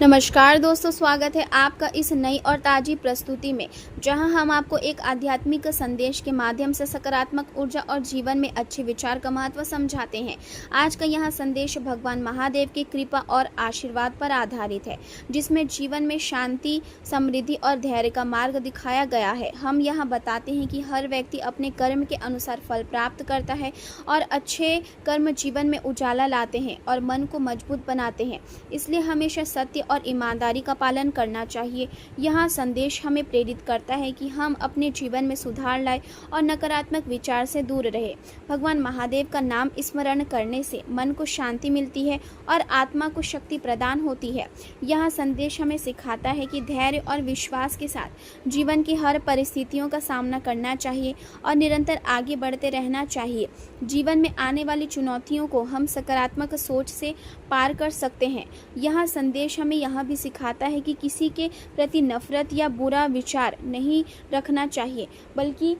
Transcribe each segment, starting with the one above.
नमस्कार दोस्तों, स्वागत है आपका इस नई और ताज़ी प्रस्तुति में, जहां हम आपको एक आध्यात्मिक संदेश के माध्यम से सकारात्मक ऊर्जा और जीवन में अच्छे विचार का महत्व समझाते हैं। आज का यह संदेश भगवान महादेव की कृपा और आशीर्वाद पर आधारित है, जिसमें जीवन में शांति, समृद्धि और धैर्य का मार्ग दिखाया गया है। हम यहाँ बताते हैं कि हर व्यक्ति अपने कर्म के अनुसार फल प्राप्त करता है और अच्छे कर्म जीवन में उजाला लाते हैं और मन को मजबूत बनाते हैं। इसलिए हमेशा सत्य और ईमानदारी का पालन करना चाहिए। यह संदेश हमें प्रेरित करता है कि हम अपने जीवन में सुधार लाएं और नकारात्मक विचार से दूर रहें। भगवान महादेव का नाम स्मरण करने से मन को शांति मिलती है और आत्मा को शक्ति प्रदान होती है। यह संदेश हमें सिखाता है कि धैर्य और विश्वास के साथ जीवन की हर परिस्थितियों का सामना करना चाहिए और निरंतर आगे बढ़ते रहना चाहिए। जीवन में आने वाली चुनौतियों को हम सकारात्मक सोच से पार कर सकते हैं। यह संदेश हमें यह भी सिखाता है कि किसी के प्रति नफरत या बुरा विचार नहीं रखना चाहिए, बल्कि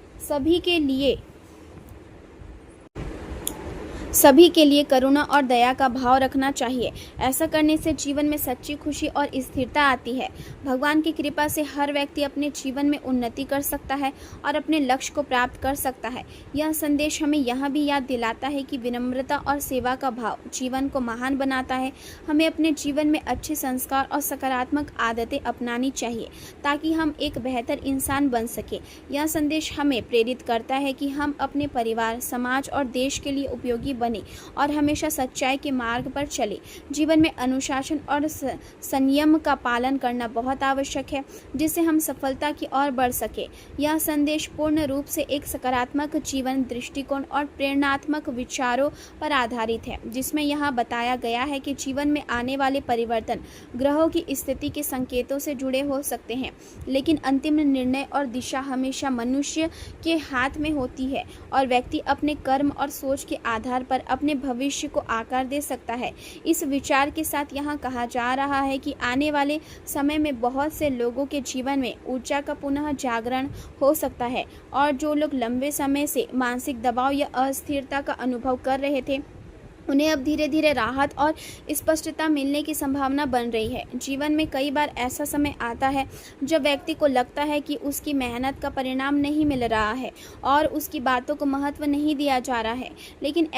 सभी के लिए करुणा और दया का भाव रखना चाहिए। ऐसा करने से जीवन में सच्ची खुशी और स्थिरता आती है। भगवान की कृपा से हर व्यक्ति अपने जीवन में उन्नति कर सकता है और अपने लक्ष्य को प्राप्त कर सकता है। यह संदेश हमें यह भी याद दिलाता है कि विनम्रता और सेवा का भाव जीवन को महान बनाता है। हमें अपने जीवन में अच्छे संस्कार और सकारात्मक आदतें अपनानी चाहिए, ताकि हम एक बेहतर इंसान बन सके। यह संदेश हमें प्रेरित करता है कि हम अपने परिवार, समाज और देश के लिए उपयोगी बने और हमेशा सच्चाई के मार्ग पर चले। जीवन में अनुशासन और संयम का पालन करना बहुत आवश्यक है, जिससे हम सफलता की ओर बढ़ सके। यह संदेश पूर्ण रूप से एक सकारात्मक जीवन दृष्टिकोण और प्रेरणात्मक विचारों पर आधारित है, जिसमें यह बताया गया है कि जीवन में आने वाले परिवर्तन ग्रहों की स्थिति के संकेतों से जुड़े हो सकते हैं, लेकिन अंतिम निर्णय और दिशा हमेशा मनुष्य के हाथ में होती है और व्यक्ति अपने कर्म और सोच के आधार पर अपने भविष्य को आकार दे सकता है। इस विचार के साथ यहाँ कहा जा रहा है कि आने वाले समय में बहुत से लोगों के जीवन में ऊर्जा का पुनः जागरण हो सकता है और जो लोग लंबे समय से मानसिक दबाव या अस्थिरता का अनुभव कर रहे थे, उन्हें अब धीरे धीरे राहत और स्पष्टता मिलने की संभावना बन रही है। जीवन में कई बार ऐसा समय आता है जब व्यक्ति को लगता है कि उसकी मेहनत का परिणाम नहीं मिल रहा है और उसकी बातों को महत्व नहीं दिया जा रहा है, लेकिन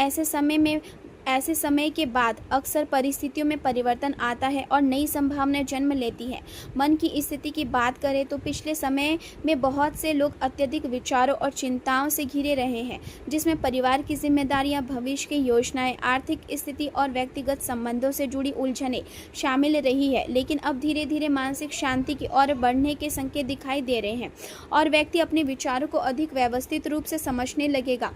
ऐसे समय के बाद अक्सर परिस्थितियों में परिवर्तन आता है और नई संभावनाएं जन्म लेती है। मन की स्थिति की बात करें तो पिछले समय में बहुत से लोग अत्यधिक विचारों और चिंताओं से घिरे रहे हैं, जिसमें परिवार की जिम्मेदारियां, भविष्य की योजनाएं, आर्थिक स्थिति और व्यक्तिगत संबंधों से जुड़ी उलझनें शामिल रही है। लेकिन अब धीरे धीरे मानसिक शांति की ओर बढ़ने के संकेत दिखाई दे रहे हैं और व्यक्ति अपने विचारों को अधिक व्यवस्थित रूप से समझने लगेगा।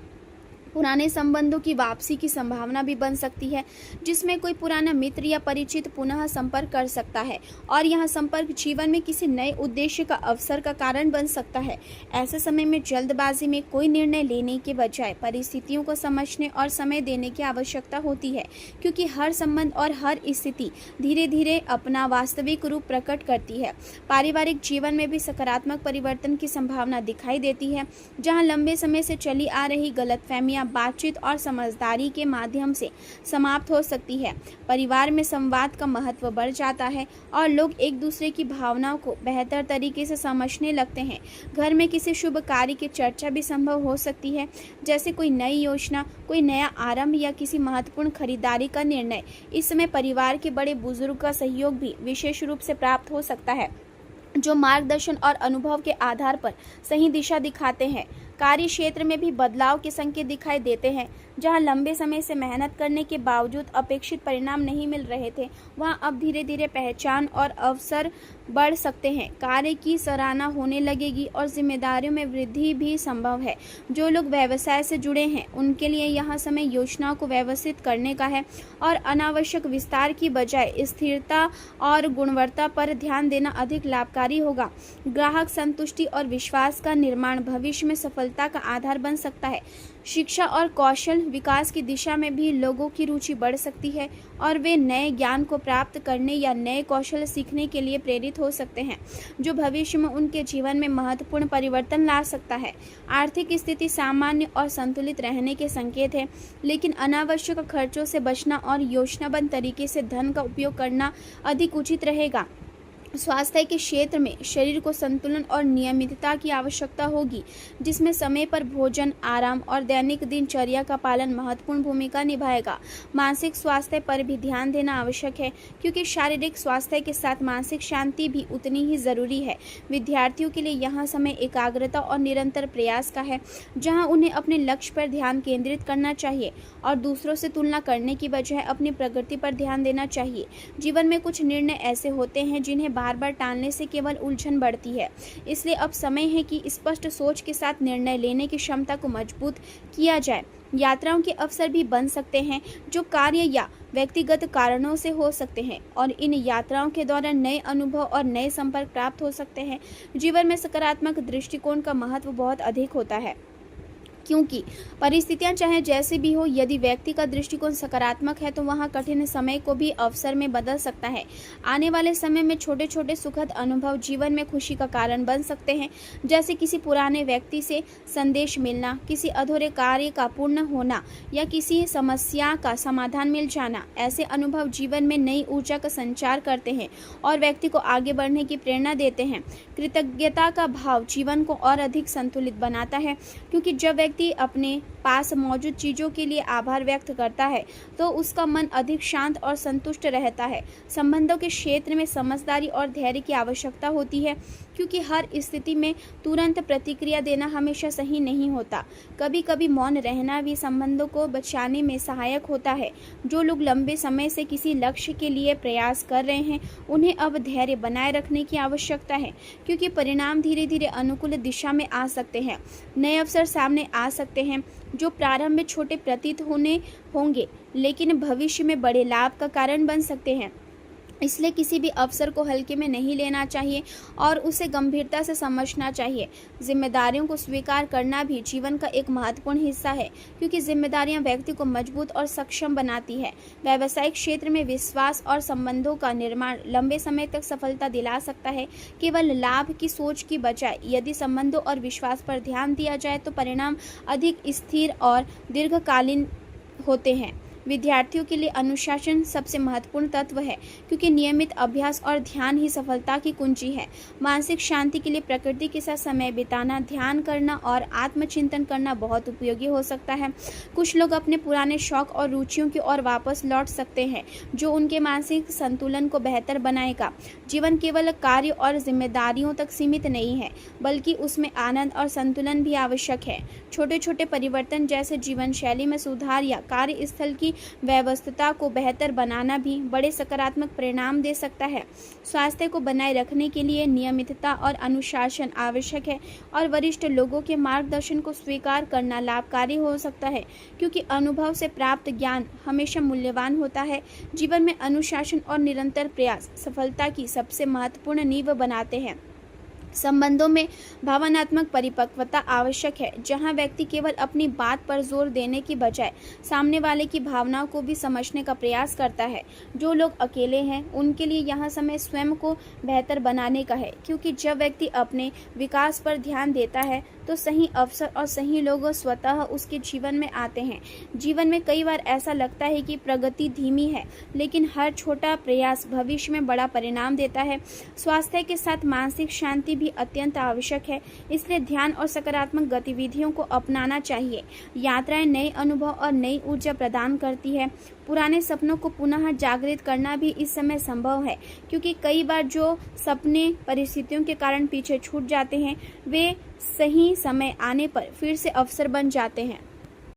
पुराने संबंधों की वापसी की संभावना भी बन सकती है, जिसमें कोई पुराना मित्र या परिचित पुनः संपर्क कर सकता है और यह संपर्क जीवन में किसी नए उद्देश्य का अवसर का कारण बन सकता है। ऐसे समय में जल्दबाजी में कोई निर्णय लेने के बजाय परिस्थितियों को समझने और समय देने की आवश्यकता होती है, क्योंकि हर संबंध और हर स्थिति धीरे धीरे अपना वास्तविक रूप प्रकट करती है। पारिवारिक जीवन में भी सकारात्मक परिवर्तन की संभावना दिखाई देती है, जहाँ लंबे समय से चली आ रही गलतफहमियां बातचीत और समझदारी के माध्यम से समाप्त हो सकती है। परिवार में संवाद का महत्व बढ़ जाता है और लोग एक दूसरे की भावनाओं को बेहतर तरीके से समझने लगते हैं। घर में किसी शुभ कार्य की चर्चा भी संभव हो सकती है, जैसे कोई नई योजना, कोई नया आरंभ या किसी महत्वपूर्ण खरीदारी का निर्णय। इस समय परिवार के बड़े बुजुर्ग का सहयोग भी विशेष रूप से प्राप्त हो सकता है, जो मार्गदर्शन और अनुभव के आधार पर सही दिशा दिखाते हैं। कार्य क्षेत्र में भी बदलाव के संकेत दिखाई देते हैं। जहां लंबे समय से मेहनत करने के बावजूद अपेक्षित परिणाम नहीं मिल रहे थे, वहां अब धीरे धीरे पहचान और अवसर बढ़ सकते हैं। कार्य की सराहना होने लगेगी और जिम्मेदारियों में वृद्धि भी संभव है। जो लोग व्यवसाय से जुड़े हैं, उनके लिए यह समय योजनाओं को व्यवस्थित करने का है और अनावश्यक विस्तार की बजाय स्थिरता और गुणवत्ता पर ध्यान देना अधिक लाभकारी होगा। ग्राहक संतुष्टि और विश्वास का निर्माण भविष्य में सफलता सफलता का आधार बन सकता है। शिक्षा और कौशल विकास की दिशा में भी लोगों की रुचि बढ़ सकती है और वे नए ज्ञान को प्राप्त करने या नए कौशल सीखने के लिए प्रेरित हो सकते हैं, जो भविष्य में उनके जीवन में महत्वपूर्ण परिवर्तन ला सकता है। आर्थिक स्थिति सामान्य और संतुलित रहने के संकेत है, लेकिन अनावश्यक खर्चों से बचना और योजनाबद्ध तरीके से धन का उपयोग करना अधिक उचित रहेगा। स्वास्थ्य के क्षेत्र में शरीर को संतुलन और नियमितता की आवश्यकता होगी, जिसमें समय पर भोजन, आराम और दैनिक दिनचर्या का पालन महत्वपूर्ण भूमिका निभाएगा। मानसिक स्वास्थ्य पर भी ध्यान देना आवश्यक है, क्योंकि शारीरिक स्वास्थ्य के साथ मानसिक शांति भी उतनी ही जरूरी है। विद्यार्थियों के लिए यह समय एकाग्रता और निरंतर प्रयास का है, जहां उन्हें अपने लक्ष्य पर ध्यान केंद्रित करना चाहिए और दूसरों से तुलना करने की बजाय अपनी प्रगति पर ध्यान देना चाहिए। जीवन में कुछ निर्णय ऐसे होते हैं जिन्हें बार बार टालने से केवल उलझन बढ़ती है, इसलिए अब समय है कि स्पष्ट सोच के साथ निर्णय लेने की क्षमता को मजबूत किया जाए। यात्राओं के अवसर भी बन सकते हैं, जो कार्य या व्यक्तिगत कारणों से हो सकते हैं, और इन यात्राओं के दौरान नए अनुभव और नए संपर्क प्राप्त हो सकते हैं। जीवन में सकारात्मक दृष्टिकोण का महत्व बहुत अधिक होता है, क्योंकि परिस्थितियां चाहे जैसे भी हो, यदि व्यक्ति का दृष्टिकोण सकारात्मक है तो वहां कठिन समय को भी अवसर में बदल सकता है। आने वाले समय में छोटे छोटे सुखद अनुभव जीवन में खुशी का कारण बन सकते हैं, जैसे किसी पुराने व्यक्ति से संदेश मिलना, किसी अधूरे कार्य का पूर्ण होना या किसी समस्या का समाधान मिल जाना। ऐसे अनुभव जीवन में नई ऊर्जा का संचार करते हैं और व्यक्ति को आगे बढ़ने की प्रेरणा देते हैं। कृतज्ञता का भाव जीवन को और अधिक संतुलित बनाता है, क्योंकि जब व्यक्ति अपने पास मौजूद चीजों के लिए आभार व्यक्त करता है तो उसका मन अधिक शांत और संतुष्ट रहता है। संबंधों के क्षेत्र में समझदारी और धैर्य की आवश्यकता होती है, क्योंकि हर स्थिति में तुरंत प्रतिक्रिया देना हमेशा सही नहीं होता। कभी कभी मौन रहना भी संबंधों को बचाने में सहायक होता है। जो लोग लंबे समय से किसी लक्ष्य के लिए प्रयास कर रहे हैं, उन्हें अब धैर्य बनाए रखने की आवश्यकता है, क्योंकि परिणाम धीरे धीरे अनुकूल दिशा में आ सकते हैं। नए अवसर सामने आ सकते हैं, जो प्रारंभ में छोटे प्रतीत होंगे, लेकिन भविष्य में बड़े लाभ का कारण बन सकते हैं। इसलिए किसी भी अवसर को हल्के में नहीं लेना चाहिए और उसे गंभीरता से समझना चाहिए। जिम्मेदारियों को स्वीकार करना भी जीवन का एक महत्वपूर्ण हिस्सा है, क्योंकि जिम्मेदारियां व्यक्ति को मजबूत और सक्षम बनाती है। व्यावसायिक क्षेत्र में विश्वास और संबंधों का निर्माण लंबे समय तक सफलता दिला सकता है। केवल लाभ की सोच की बजाय यदि संबंधों और विश्वास पर ध्यान दिया जाए तो परिणाम अधिक स्थिर और दीर्घकालीन होते हैं। विद्यार्थियों के लिए अनुशासन सबसे महत्वपूर्ण तत्व है, क्योंकि नियमित अभ्यास और ध्यान ही सफलता की कुंजी है। मानसिक शांति के लिए प्रकृति के साथ समय बिताना, ध्यान करना और आत्मचिंतन करना बहुत उपयोगी हो सकता है। कुछ लोग अपने पुराने शौक और रुचियों की ओर वापस लौट सकते हैं, जो उनके मानसिक संतुलन को बेहतर बनाएगा। जीवन केवल कार्य और जिम्मेदारियों तक सीमित नहीं है, बल्कि उसमें आनंद और संतुलन भी आवश्यक है। छोटे छोटे परिवर्तन जैसे जीवन शैली में सुधार या कार्यस्थल की व्यवस्था को बेहतर बनाना भी बड़े सकारात्मक परिणाम दे सकता है। स्वास्थ्य को बनाए रखने के लिए नियमितता और अनुशासन आवश्यक है, और वरिष्ठ लोगों के मार्गदर्शन को स्वीकार करना लाभकारी हो सकता है, क्योंकि अनुभव से प्राप्त ज्ञान हमेशा मूल्यवान होता है। जीवन में अनुशासन और निरंतर प्रयास सफलता की सबसे महत्वपूर्ण नींव बनाते हैं। संबंधों में भावनात्मक परिपक्वता आवश्यक है, जहां व्यक्ति केवल अपनी बात पर जोर देने की बजाय सामने वाले की भावनाओं को भी समझने का प्रयास करता है। जो लोग अकेले हैं, उनके लिए यह समय स्वयं को बेहतर बनाने का है, क्योंकि जब व्यक्ति अपने विकास पर ध्यान देता है तो सही अवसर और सही लोग स्वतः उसके जीवन में आते हैं। जीवन में कई बार ऐसा लगता है कि प्रगति धीमी है, लेकिन हर छोटा प्रयास भविष्य में बड़ा परिणाम देता है। स्वास्थ्य के साथ मानसिक शांति भी अत्यंत आवश्यक है, इसलिए ध्यान और सकारात्मक गतिविधियों को अपनाना चाहिए। यात्राएं नए अनुभव और नई ऊर्जा प्रदान करती है। पुराने सपनों को पुनः जागृत करना भी इस समय संभव है, क्योंकि कई बार जो सपने परिस्थितियों के कारण पीछे छूट जाते हैं, वे सही समय आने पर फिर से अवसर बन जाते हैं।